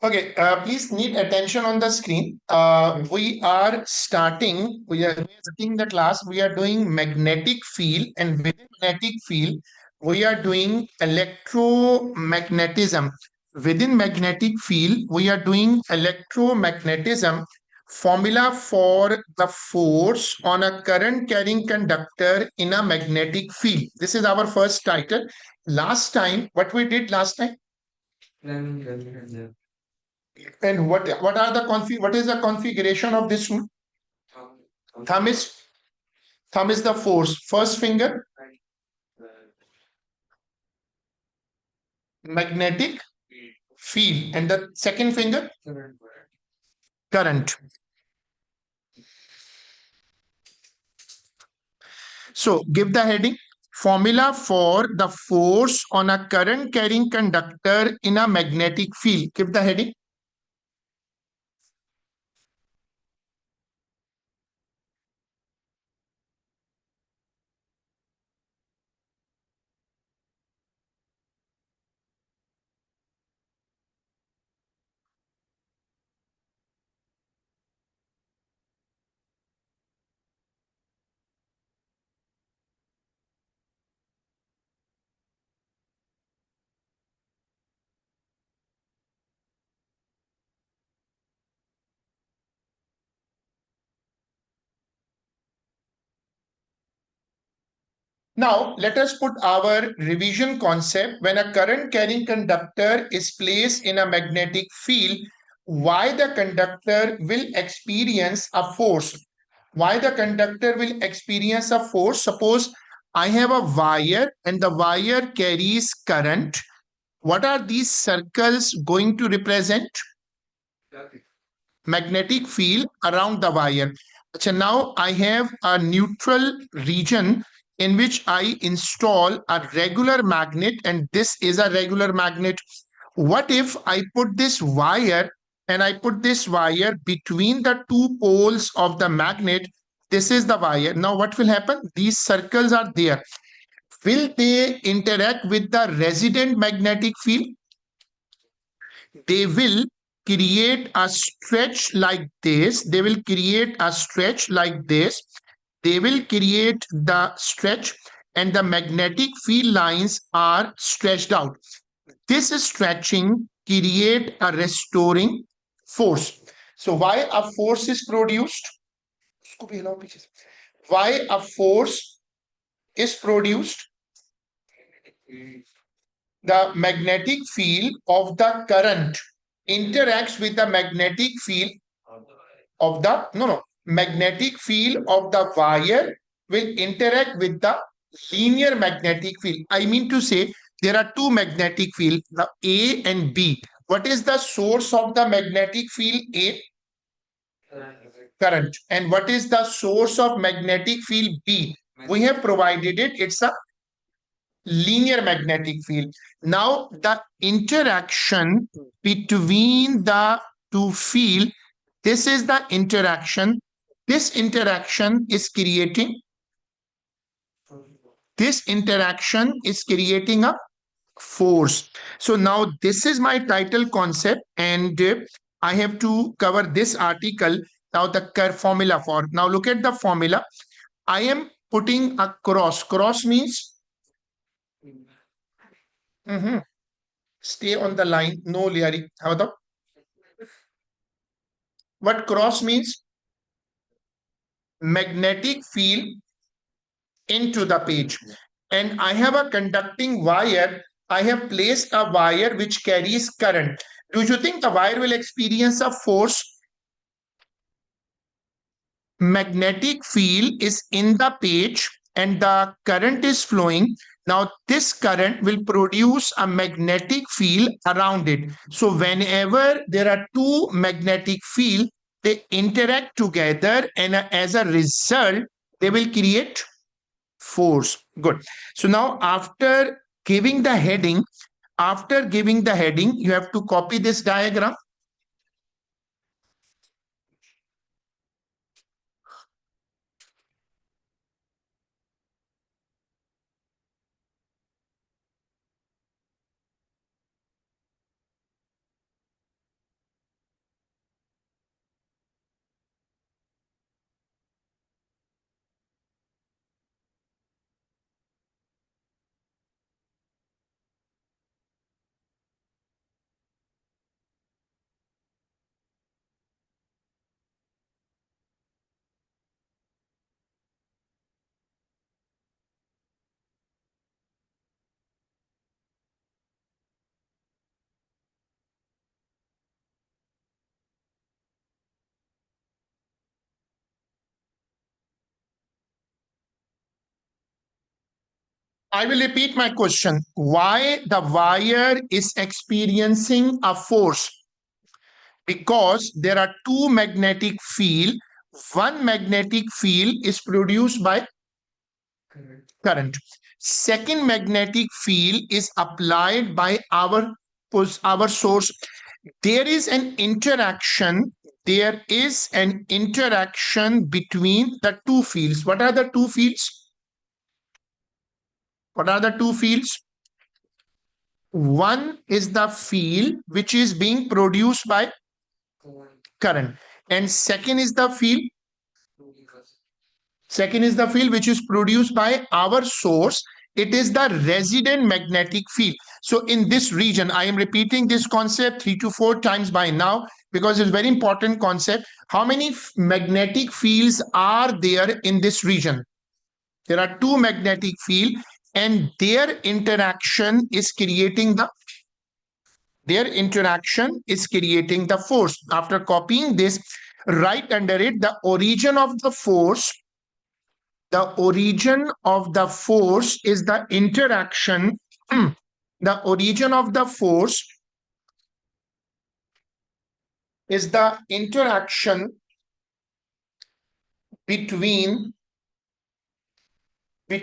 Okay, please need attention on the screen. We are starting the class. We are doing magnetic field, and within magnetic field, we are doing electromagnetism. Within magnetic field, we are doing electromagnetism. Formula for the force on a current carrying conductor in a magnetic field. This is our first title. Last time, what we did last time? And what is the configuration of this rule? Thumb is thumb is the force. First finger, magnetic field, and the second finger, current. So give the heading. Formula for the force on a current carrying conductor in a magnetic field. Give the heading. Now, let us put our revision concept. When a current carrying conductor is placed in a magnetic field, why the conductor will experience a force? Why the conductor will experience a force? Suppose I have a wire and the wire carries current. What are these circles going to represent? Magnetic field around the wire. So now I have a neutral region in which I install a regular magnet, and this is a regular magnet. What if I put this wire and I put this wire between the two poles of the magnet? This is the wire. Now what will happen? These circles are there. Will they interact with the resident magnetic field? They will create a stretch like this. They will create a stretch like this. They will create the stretch, and the magnetic field lines are stretched out. This stretching create a restoring force. So why a force is produced? Why a force is produced? The magnetic field of the current interacts with the magnetic field of the magnetic field of the wire will interact with the linear magnetic field. I mean to say there are two magnetic fields, the A and B. What is the source of the magnetic field A? Current. And what is the source of magnetic field B? We have provided it. It's a linear magnetic field. Now the interaction between the two field, this is the interaction. This interaction is creating a force. So now this is my title concept, and I have to cover this article. Now the formula for, now look at the formula. I am putting a cross. Cross means stay on the line. No, Liari. How about what cross means? Magnetic field into the page. And I have a conducting wire. I have placed a wire which carries current. Do you think the wire will experience a force? Magnetic field is in the page and the current is flowing. Now this current will produce a magnetic field around it. So whenever there are two magnetic field, they interact together, and as a result, they will create force. Good. So now giving the heading, after giving the heading, you have to copy this diagram. I will repeat my question. Why the wire is experiencing a force? Because there are two magnetic field. One magnetic field is produced by current. Second magnetic field is applied by our source. There is an interaction. There is an interaction between the two fields. What are the two fields? What are the two fields? One is the field which is being produced by current, and second is the field which is produced by our source. It is the resident magnetic field. So in this region, I am repeating this concept 3 to 4 times by now because it's a very important concept. How many magnetic fields are there in this region? There are two magnetic fields, and their interaction is creating the force. After copying this, right under it, the origin of the force. The origin of the force is the interaction. The origin of the force is the interaction between the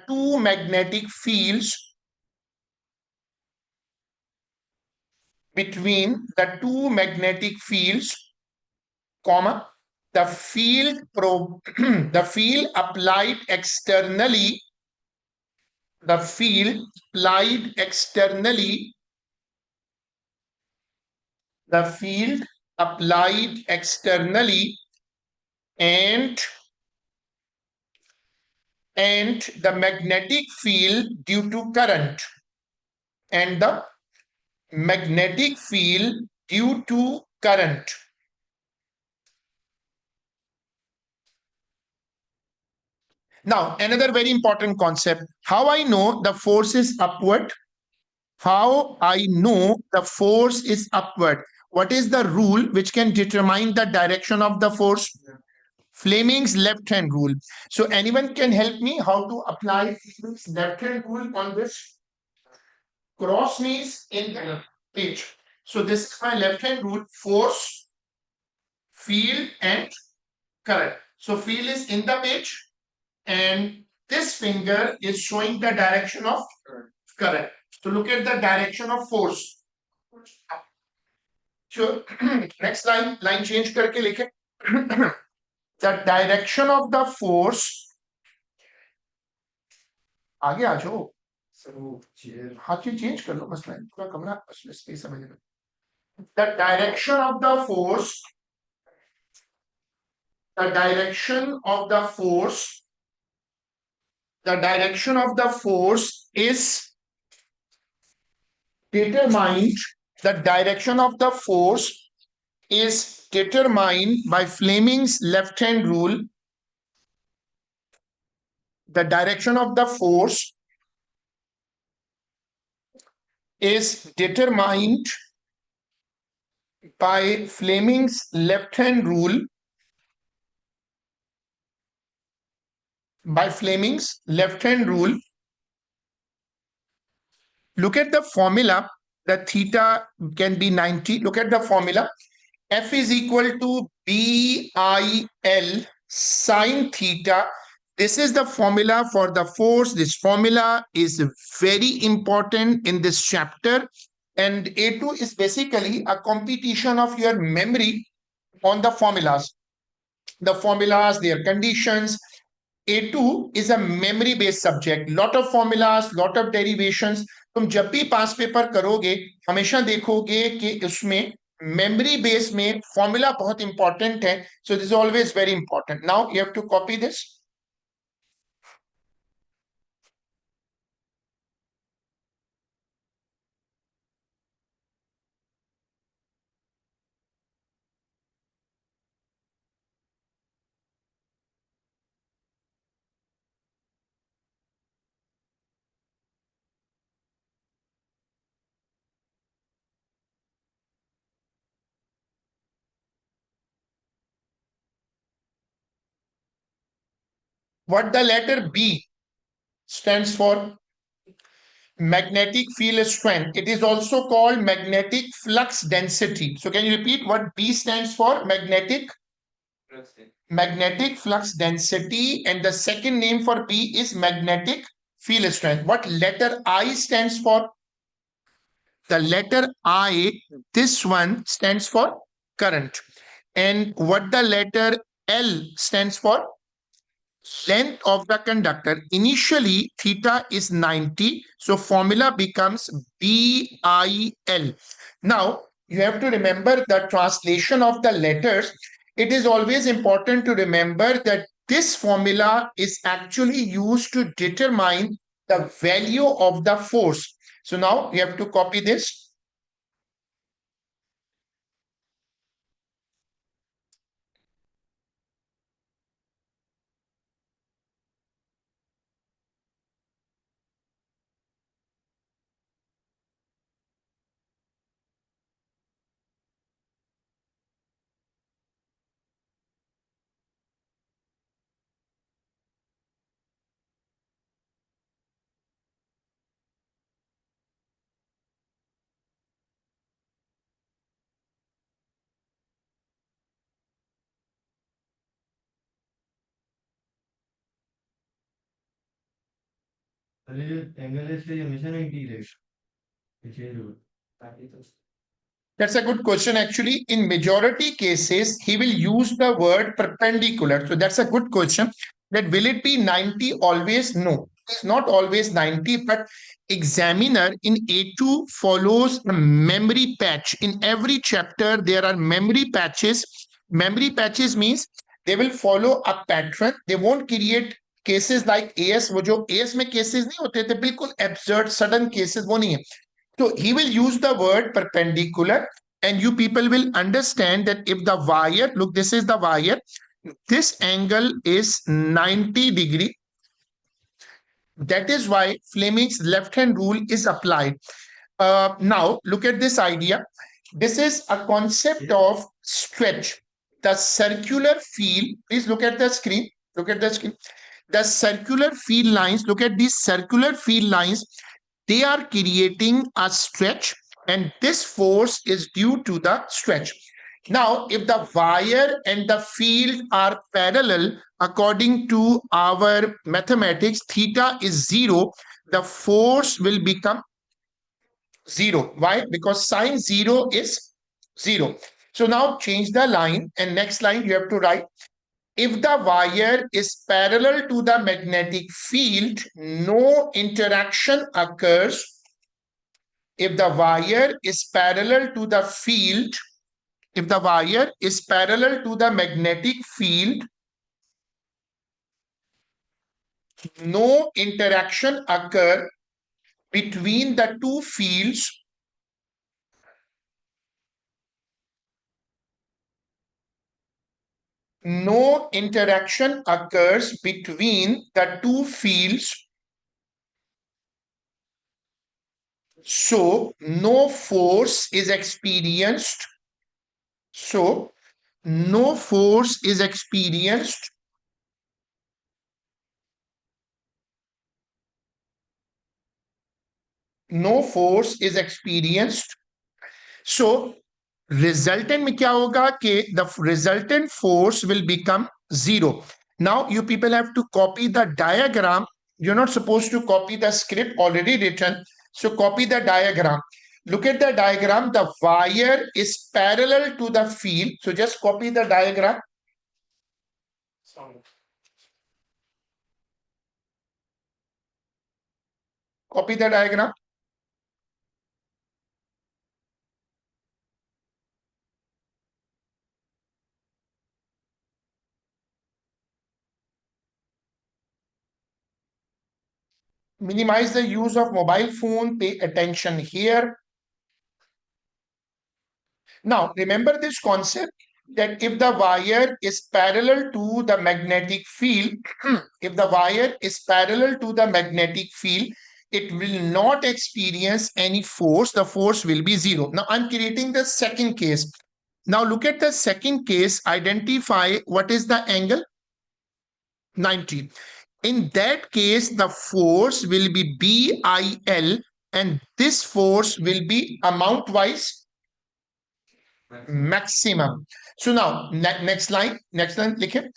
two magnetic fields, comma, the field the field applied externally, the field applied externally, the field applied externally, and the magnetic field due to current, and the magnetic field due to current. Now, another very important concept. How I know the force is upward? How I know the force is upward? What is the rule which can determine the direction of the force? Fleming's left hand rule. So anyone can help me how to apply Fleming's left hand rule on this? Cross means in the page. So this is my left hand rule: force, field, and current. So field is in the page, and this finger is showing the direction of current. So look at the direction of force. So next line change करके लिखे. The direction of the force. आगे आ जाओ. हाथ ये change कर लो बस line थोड़ा कमरा स्पेस समझ में. The direction of the force. The direction of the force. The direction of the force is determined. The direction of the force is determined by Fleming's left hand rule. The direction of the force is determined by Fleming's left hand rule. By Fleming's left hand rule. Look at the formula. The theta can be 90. Look at the formula. F is equal to BIL sine theta. This is the formula for the force. This formula is very important in this chapter. And A2 is basically a competition of your memory on the formulas. The formulas, their conditions. A2 is a memory based subject. Lot of formulas, lot of derivations. तुम जब भी पास paper करोगे हमेशा देखोगे कि उसमें memory base में formula बहुत important है. So this is always very important. Now you have to copy this. What the letter B stands for magnetic field strength. It is also called magnetic flux density. So can you repeat what B stands for? Magnetic flux density, and the second name for B is magnetic field strength. What letter I stands for? The letter I, this one stands for current. And what the letter L stands for? Length of the conductor. Initially, theta is 90. So formula becomes BIL. Now, you have to remember the translation of the letters. It is always important to remember that this formula is actually used to determine the value of the force. So now you have to copy this. That's a good question. Actually, in majority cases, he will use the word perpendicular. So that's a good question. That will it be 90 always? No, it's not always 90, but examiner in A2 follows a memory patch. In every chapter, there are memory patches. Memory patches means they will follow a pattern. They won't create cases like AS. वो जो AS में cases नहीं होते थे, बिल्कुल absurd sudden cases वो नहीं है. So he will use the word perpendicular, and you people will understand that if the wire, look, this is the wire, this angle is 90 degree. That is why Fleming's left hand rule is applied. Now, look at this idea. This is a concept of stretch. The circular field, please look at the screen. Look at the screen. The circular field lines, look at these circular field lines. They are creating a stretch, and this force is due to the stretch. Now, if the wire and the field are parallel, according to our mathematics, theta is 0, the force will become 0. Why? Because sine 0 is 0. So now change the line, and next line you have to write, if the wire is parallel to the magnetic field, no interaction occurs. If the wire is parallel to the field, if the wire is parallel to the magnetic field, no interaction occur between the two fields. No interaction occurs between the two fields. So no force is experienced. So no force is experienced. No force is experienced. So resultant में क्या होगा कि the resultant force will become 0. Now you people have to copy the diagram. You're not supposed to copy the script already written. So copy the diagram. Look at the diagram. The wire is parallel to the field. So just copy the diagram. Copy the diagram. Minimize the use of mobile phone. Pay attention here. Now, remember this concept that if the wire is parallel to the magnetic field, if the wire is parallel to the magnetic field, it will not experience any force. The force will be 0. Now, I'm creating the second case. Now, look at the second case. Identify what is the angle? 90. In that case, the force will be BIL, and this force will be amount wise maximum. So now next line, likhe.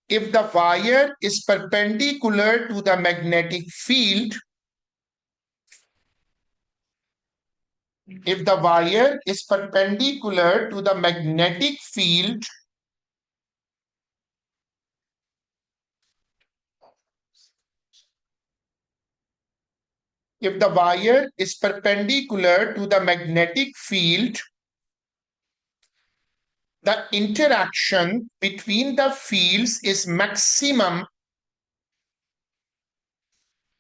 If the wire is perpendicular to the magnetic field, if the wire is perpendicular to the magnetic field, if the wire is perpendicular to the magnetic field, the interaction between the fields is maximum.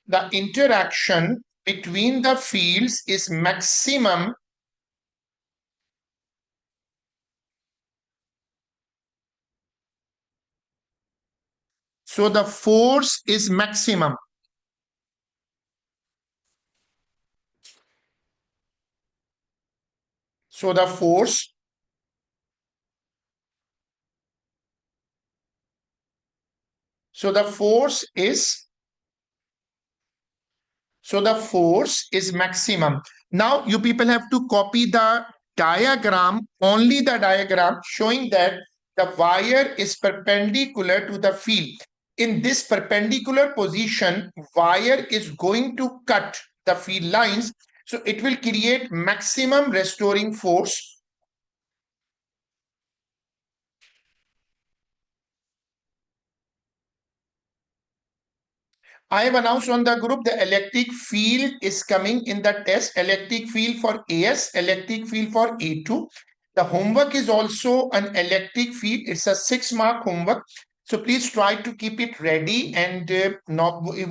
The interaction between the fields is maximum. So the force is maximum. So the force is maximum. Now you people have to copy the diagram, only the diagram showing that the wire is perpendicular to the field. In this perpendicular position, wire is going to cut the field lines. So it will create maximum restoring force. I have announced on the group the electric field is coming in the test. Electric field for AS, electric field for A2. The homework is also an electric field. It's a 6-mark homework. So please try to keep it ready. And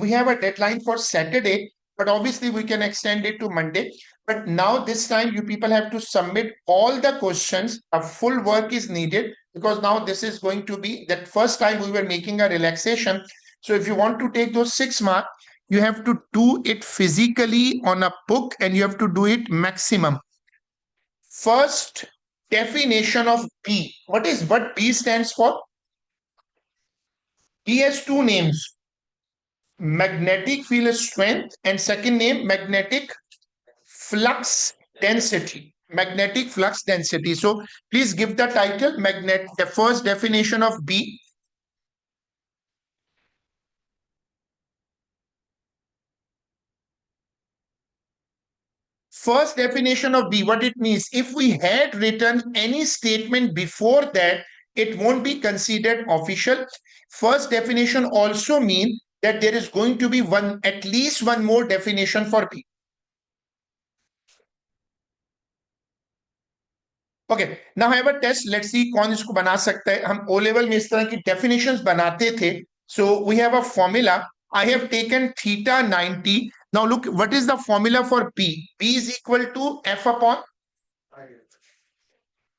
we have a deadline for Saturday, but obviously we can extend it to Monday. But now this time you people have to submit all the questions. A full work is needed because now this is going to be that first time we were making a relaxation. So if you want to take those 6 marks, you have to do it physically on a book and you have to do it maximum. First definition of B. What B stands for? B has two names. Magnetic field strength and second name magnetic flux density. Magnetic flux density. So please give the title, the first definition of B. First definition of B, what it means, if we had written any statement before that, it won't be considered official. First definition also means that there is going to be at least one more definition for B. Okay, now I have a test. Let's see कौन इसको बना सकता है. हम O level में इस तरह की definitions बनाते थे. So we have a formula. I have taken theta 90. Now look, what is the formula for B? B is equal to F upon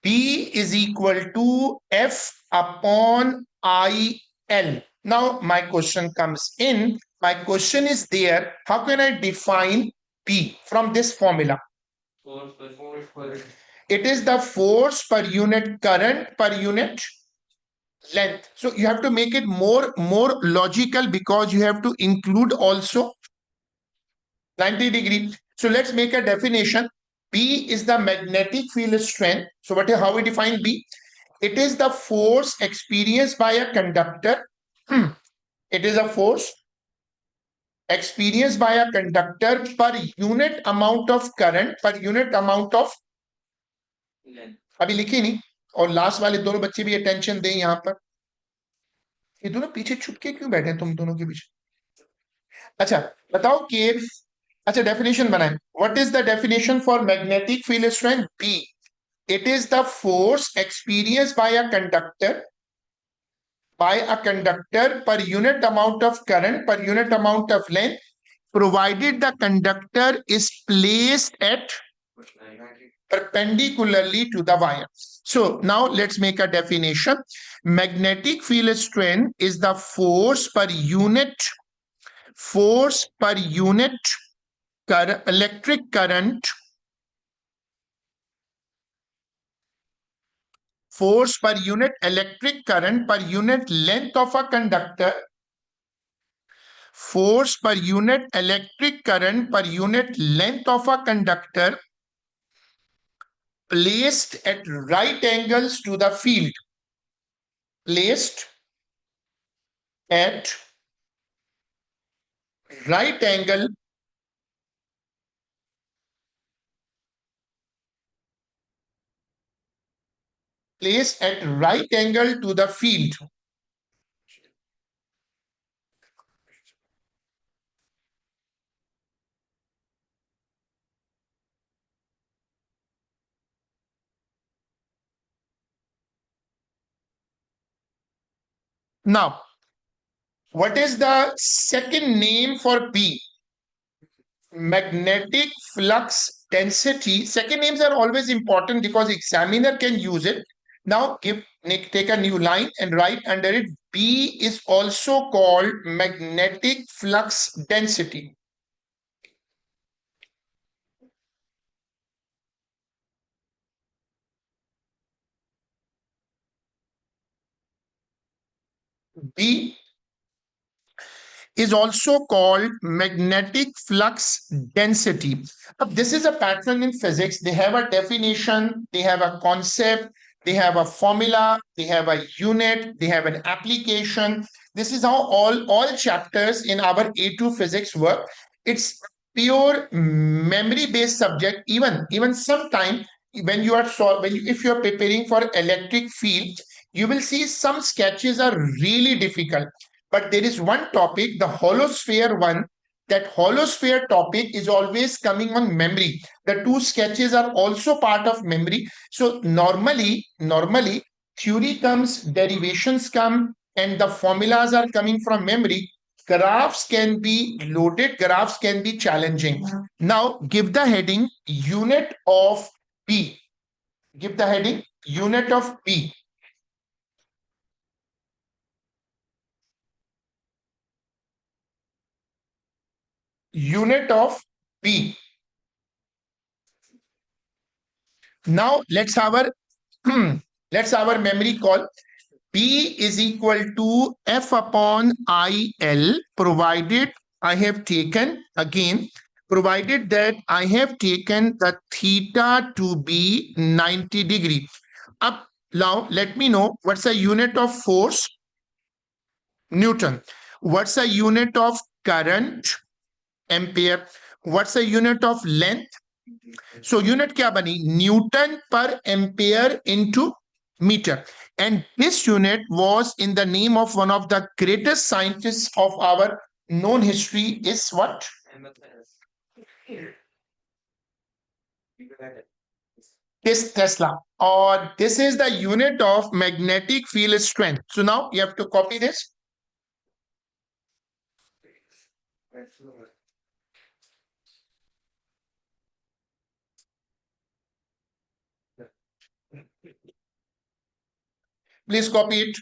B is equal to F upon IL. Now my question comes in. My question is there. How can I define B from this formula? It is the force per unit current per unit length. So you have to make it more logical because you have to include also 90 degree. So let's make a definition. B is the magnetic field strength. So how we define B? It is the force experienced by a conductor. It is a force experienced by a conductor per unit amount of current, per unit amount of अभी लिखी नहीं. और last वाले दोनों बच्चे भी attention दें यहां पर. ये दोनों पीछे छुप के क्यों बैठे हैं तुम दोनों के पीछे? अच्छा बताओ कि अच्छा डेफिनेशन बनाएं. What is the definition for magnetic field strength? B, it is the force experienced by a conductor per unit amount of current per unit amount of length, provided the conductor is placed at perpendicularly to the wire. So now let's make a definition. Magnetic field strength is the force per unit electric current, force per unit electric current per unit length of a conductor force per unit electric current per unit length of a conductor placed at right angles to the field. Placed at right angle placed at right angle to the field. Now, what is the second name for P? Magnetic flux density. Second names are always important because examiner can use it. Now take a new line and write under it, B is also called magnetic flux density. B is also called magnetic flux density. This is a pattern in physics. They have a definition, they have a concept, they have a formula, they have a unit, they have an application. This is how all chapters in our A2 physics work. It's pure memory-based subject. Even sometime when you are if you are preparing for electric field, you will see some sketches are really difficult. But there is one topic, the hollow sphere one. That hollow sphere topic is always coming on memory. The two sketches are also part of memory. So normally theory comes, derivations come, and the formulas are coming from memory. Graphs can be loaded, graphs can be challenging. Now give the heading unit of P. Give the heading unit of P. Unit of P. Now let's our memory call. P is equal to F upon IL, provided I have taken again, provided that I have taken the theta to be 90 degree. Up now, let me know what's the unit of force? Newton. What's the unit of current? Ampere. What's the unit of length? So unit क्या बनी? Newton per ampere into meter. And this unit was in the name of one of the greatest scientists of our known history is what? This Tesla. Or this is the unit of magnetic field strength. So now you have to copy this. Please copy it.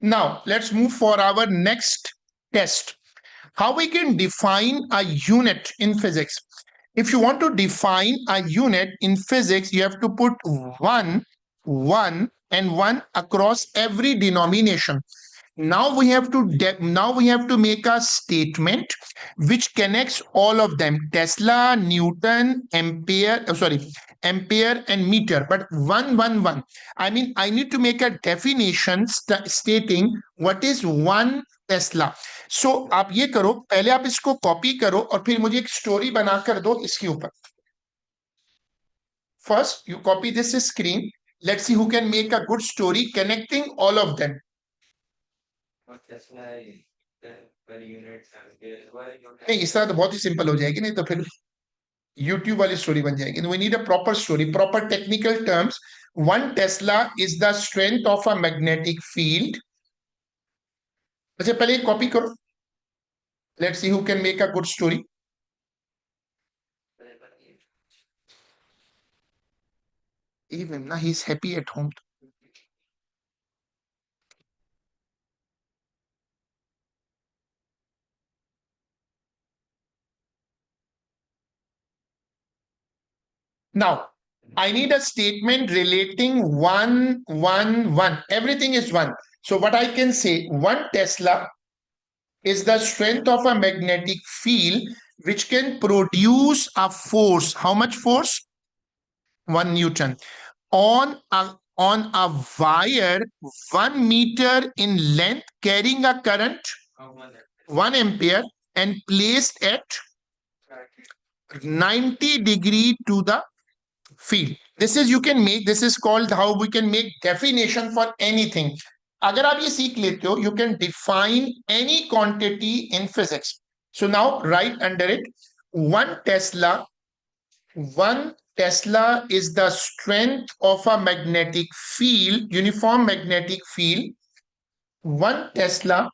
Now let's move for our next test. How we can define a unit in physics. If you want to define a unit in physics, you have to put 1 and 1 across every denomination. Now we have to make a statement which connects all of them: Tesla, Newton, ampere and meter. But 1 I mean, I need to make a definition stating what is 1 Tesla. सो आप ये करो, पहले आप इसको copy करो और फिर मुझे एक स्टोरी बनाकर दो इसके ऊपर. First you copy this screen. Let's see who can make a good story connecting all of them. नहीं, इस तरह तो बहुत ही सिंपल हो जाएगी, नहीं तो फिर यूट्यूब वाली स्टोरी बन जाएगी. We need a proper story, proper technical terms. 1 tesla is the strength of a magnetic field. अच्छा पहले कॉपी करो. Let's see who can make a good story. Even now he's happy at home. Now, I need a statement relating 1, 1, 1. Everything is 1. So what I can say, 1 Tesla is the strength of a magnetic field which can produce a force. How much force? 1 Newton. On a wire 1 meter in length carrying a current 1 ampere and placed at 90 degree to the field. This is, you can make, this is called how we can make definition for anything. अगर आप ये सीख लेते हो, you can define any quantity in physics. So now write under it, 1 Tesla. 1 Tesla is the strength of a magnetic field, uniform magnetic field. 1 Tesla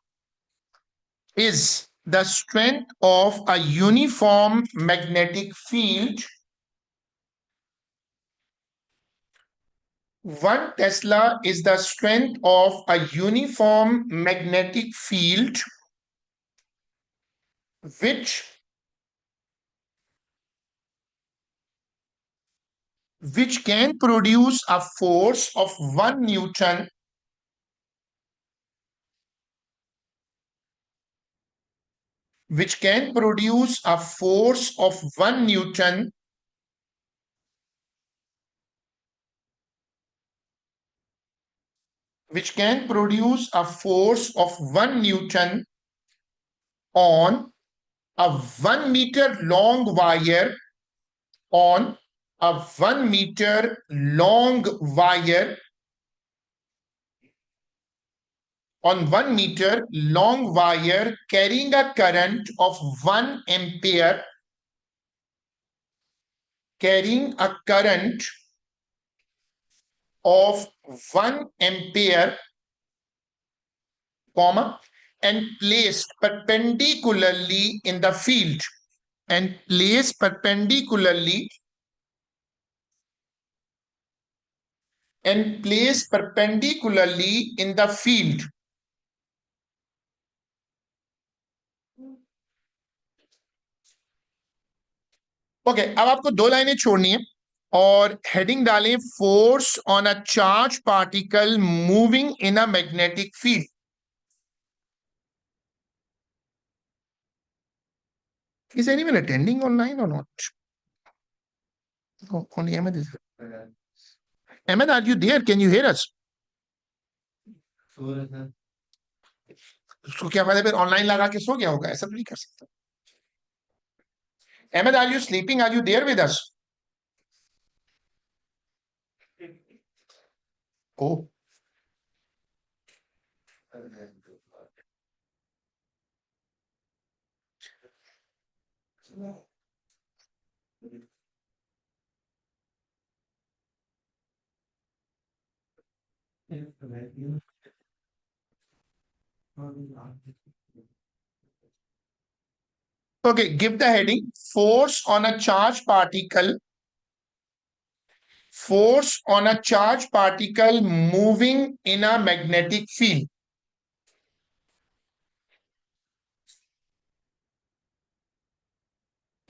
is the strength of a uniform magnetic field. 1 Tesla is the strength of a uniform magnetic field which can produce a force of 1 Newton which can produce a force of 1 Newton which can produce a force of 1 Newton on a 1 meter long wire, on a 1 meter long wire, on 1 meter long wire carrying a current of 1 ampere, carrying a current of 1 ampere, comma, and placed perpendicularly in the field, and placed perpendicularly in the field. Okay, अब आपको 2 लाइनें छोड़नी है और heading डालें, force on a charge particle moving in a magnetic field. Is anyone attending online or not? No, only Ahmed is there. Ahmed, are you there? Can you hear us? उसको क्या पता, फिर ऑनलाइन लगा के सो गया होगा, ऐसा तो नहीं कर सकता. Ahmed, are you sleeping? Are you there with us? Oh. Okay, give the heading, force on a charged particle, force on a charged particle moving in a magnetic field.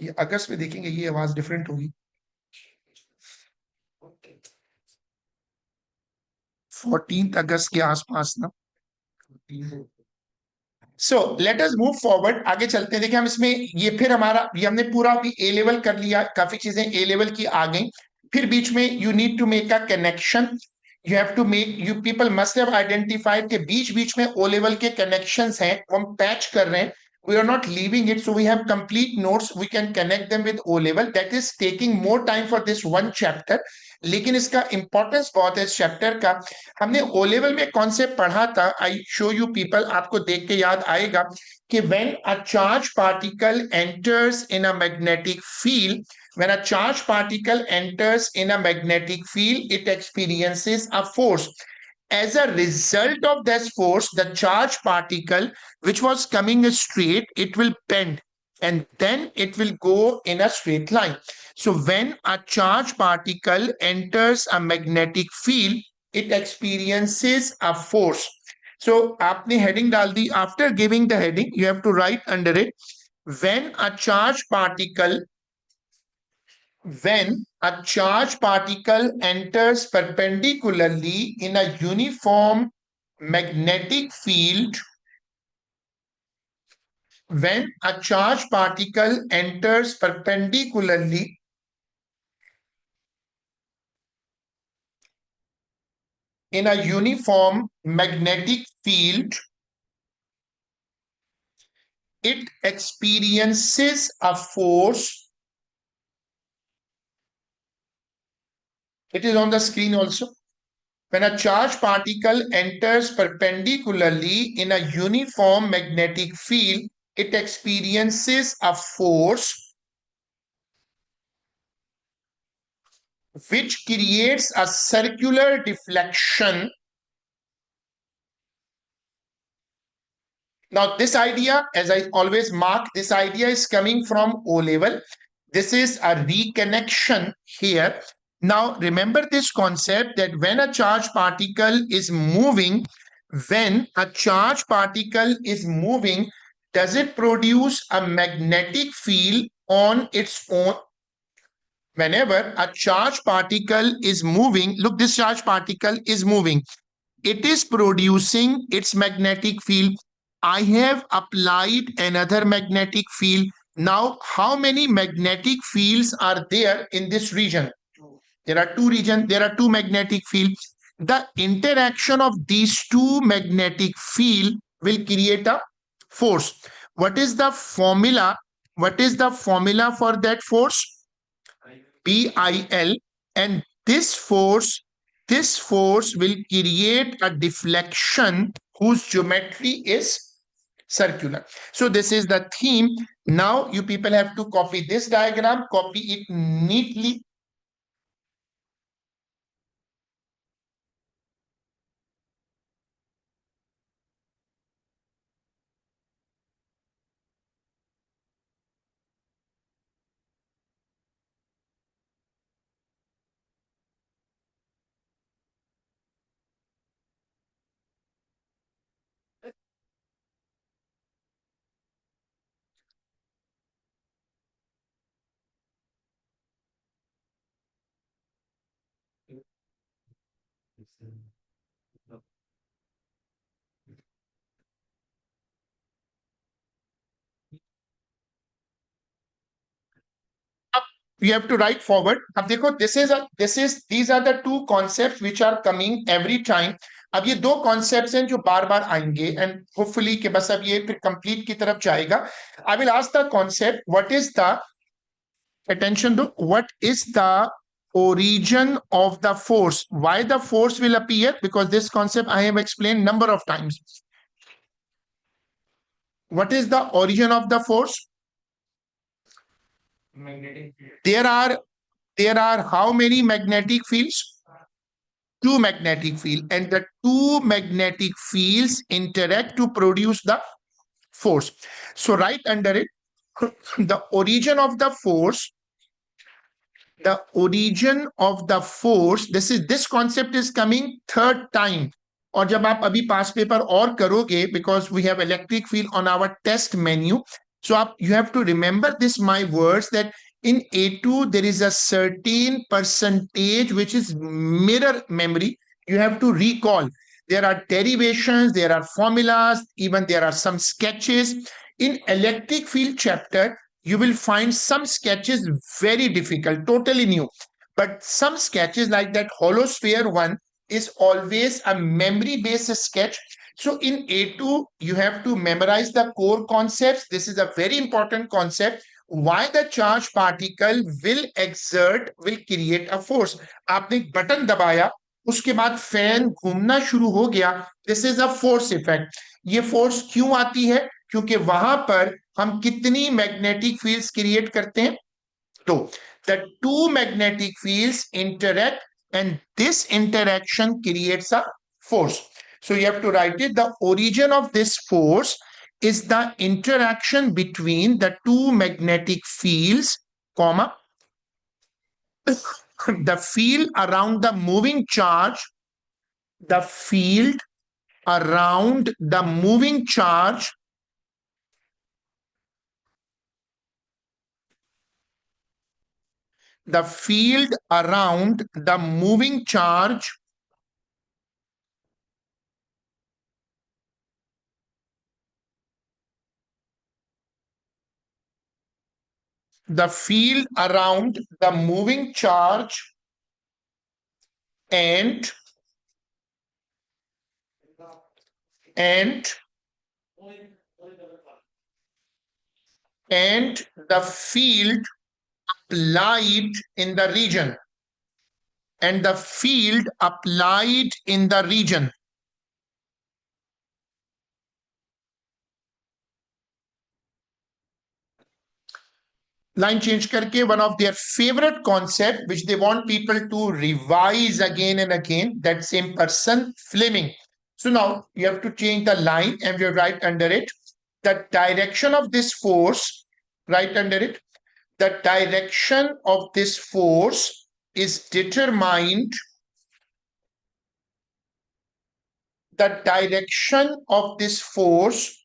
ये अगस्त में देखेंगे ये आवाज डिफरेंट होगी. 14 अगस्त के आसपास ना. So let us move forward, आगे चलते हैं. देखिए हम इसमें ये फिर हमारा ये हमने पूरा अभी ए लेवल कर लिया, काफी चीजें ए लेवल की आ गई. फिर बीच में you need to make a connection, you have to make, you people must have identified के बीच बीच में ओ लेवल के कनेक्शंस हैं, वो हम पैच कर रहे हैं. We are not leaving it, so we have complete notes. We can connect them with O level. That is taking more time for this one chapter. लेकिन इसका इंपॉर्टेंस बहुत है इस चैप्टर का. हमने ओ लेवल में कॉन्सेप्ट पढ़ा था, आई शो यू पीपल, आपको देख के याद आएगा कि when a charge particle enters in a magnetic field, When a charged particle enters in a magnetic field, it experiences a force. As a result of this force, the charged particle, which was coming straight, it will bend and then it will go in a straight line. So when a charged particle enters a magnetic field, it experiences a force. So आपने heading डाल दी. After giving the heading, you have to write under it, when a charged particle enters perpendicularly in a uniform magnetic field, when a charged particle enters perpendicularly in a uniform magnetic field, it experiences a force. It is on the screen also. When a charged particle enters perpendicularly in a uniform magnetic field, it experiences a force which creates a circular deflection. Now, this idea, as I always mark, this idea is coming from O level. This is a reconnection here. Now, remember this concept that when a charged particle is moving, does it produce a magnetic field on its own? Whenever a charged particle is moving, look, this charged particle is moving. It is producing its magnetic field. I have applied another magnetic field. Now, how many magnetic fields are there in this region? There are two regions, there are two magnetic fields. The interaction of these two magnetic fields will create a force. What is the formula? What is the formula for that force? PIL. And this force will create a deflection whose geometry is circular. So this is the theme. Now you people have to copy this diagram, copy it neatly. You have to write forward. अब देखो, these are the two concepts which are coming every time. अब ये दो concepts हैं जो बार बार आएंगे and hopefully कि बस अब ये फिर complete की तरफ जाएगा. I will ask the concept, what is the, attention to, what is the origin of the force? Why the force will appear? Because this concept I have explained number of times. What is the origin of the force? Magnetic. There are how many magnetic fields? Two magnetic fields, and the two magnetic fields interact to produce the force. So right under it, the origin of the force, this concept is coming third time. और जब आप अभी पास paper और करोगे, because we have electric field on our test menu, so you have to remember this my words, that in A2 there is a certain percentage which is mirror memory. You have to recall. There are derivations, there are formulas, even there are some sketches. In electric field chapter, you will find some sketches very difficult, totally new. But some sketches like that hollow sphere one is always a memory-based sketch. So in A2, you have to memorize the core concepts. This is a very important concept. Why the charged particle will create a force. आपने एक button दबाया, उसके बाद fan घूमना शुरू हो गया. This is a force effect. ये फोर्स क्यों आती है? क्योंकि वहां पर हम कितनी मैग्नेटिक फील्ड्स क्रिएट करते हैं? तो The two magnetic fields interact, and this interaction creates a force. So you have to write it. The origin of this force is the interaction between the two magnetic fields, comma, the field around the moving charge, the field around the moving charge, the field around the moving charge the field around the moving charge and and and the field applied in the region and the field applied in the region. Line change करके one of their favorite concept which they want people to revise again and again, that same person, Fleming. So now you have to change the line and you write under it the direction of this force, right under it. The direction of this force is determined. The direction of this force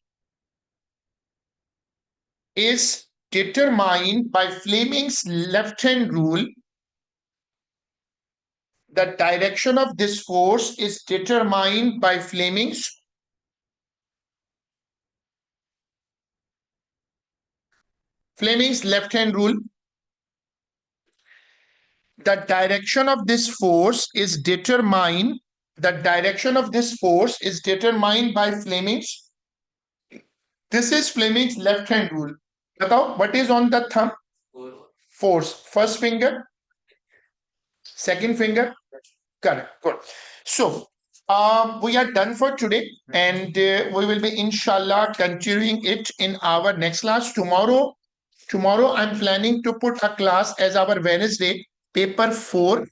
is determined by Fleming's left-hand rule. The direction of this force is determined by Fleming's left-hand rule. The direction of this force is determined. The direction of this force is determined by Fleming's. This is Fleming's left-hand rule. बताओ, what is on the thumb? Force. First finger, second finger. Correct. Good. So we are done for today, and we will be inshallah continuing it in our next class tomorrow. I'm planning to put a class as our Wednesday, paper 4.